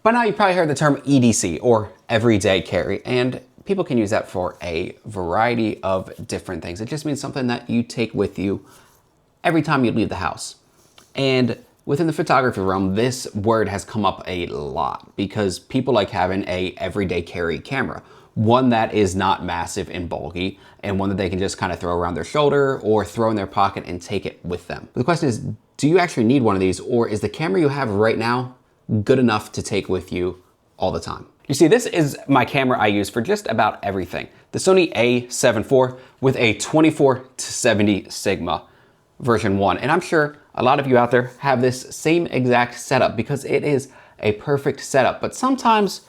By now you've probably heard the term EDC, or everyday carry, and people can use that for a variety of different things. It just means something that you take with you every time you leave the house. And within the photography realm, this word has come up a lot because people like having a everyday carry camera. One that is not massive and bulky, and one that they can just kind of throw around their shoulder or throw in their pocket and take it with them. But the question is, do you actually need one of these, or is the camera you have right now good enough to take with you all the time? You see, this is my camera I use for just about everything. The Sony a7 IV with a 24-70 Sigma version 1. And I'm sure a lot of you out there have this same exact setup because it is a perfect setup. But sometimes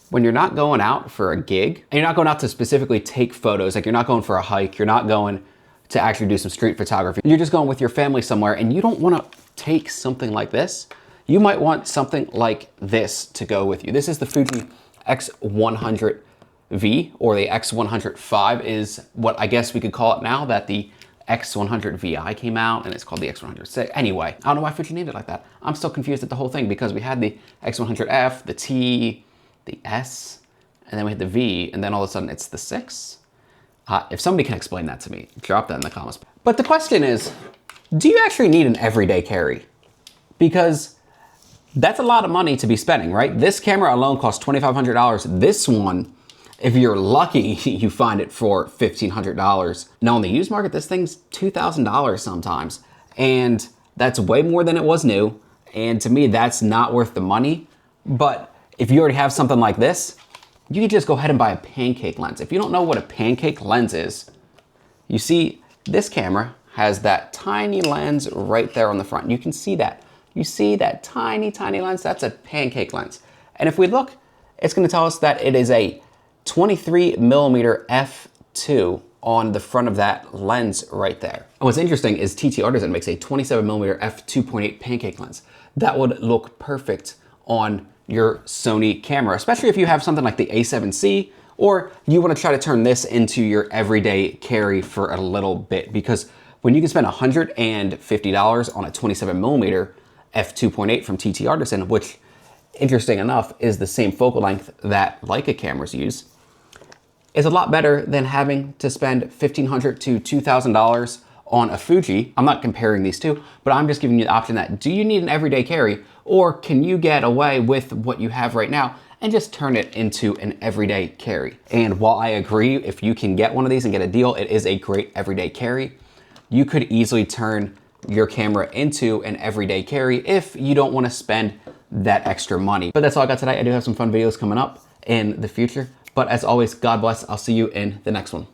when you're not going out for a gig, and you're not going out to specifically take photos, like you're not going for a hike, you're not going to actually do some street photography, you're just going with your family somewhere and you don't want to take something like this, you might want something like this to go with you. This is the Fuji X100V, or the X105 is what I guess we could call it now that the X100VI came out, and it's called the X106. Anyway, I don't know why Fuji named it like that. I'm still confused at the whole thing because we had the X100F, the T, the S, and then we had the V, and then all of a sudden it's the 6. If somebody can explain that to me, drop that in the comments. But the question is, do you actually need an everyday carry? Because that's a lot of money to be spending, right? This camera alone costs $2,500. This one, if you're lucky, you find it for $1,500. Now on the used market, this thing's $2,000 sometimes. And that's way more than it was new. And to me, that's not worth the money. But if you already have something like this, you can just go ahead and buy a pancake lens. If you don't know what a pancake lens is, you see this camera has that tiny lens right there on the front. You can see that. You see that tiny, tiny lens? That's a pancake lens. And if we look, it's gonna tell us that it is a 23mm f2 on the front of that lens right there. And what's interesting is TT Artisan makes a 27mm f2.8 pancake lens. That would look perfect on your Sony camera, especially if you have something like the A7C, or you wanna try to turn this into your everyday carry for a little bit, because when you can spend $150 on a 27mm f2.8 from TT Artisan, which, interesting enough, is the same focal length that Leica cameras use, is a lot better than having to spend $1,500 to $2,000 on a Fuji. I'm not comparing these two, but I'm just giving you the option that, do you need an everyday carry, or can you get away with what you have right now and just turn it into an everyday carry? And while I agree, if you can get one of these and get a deal, it is a great everyday carry, you could easily turn your camera into an everyday carry if you don't want to spend that extra money. But that's all I got today. I do have some fun videos coming up in the future. But as always, God bless. I'll see you in the next one.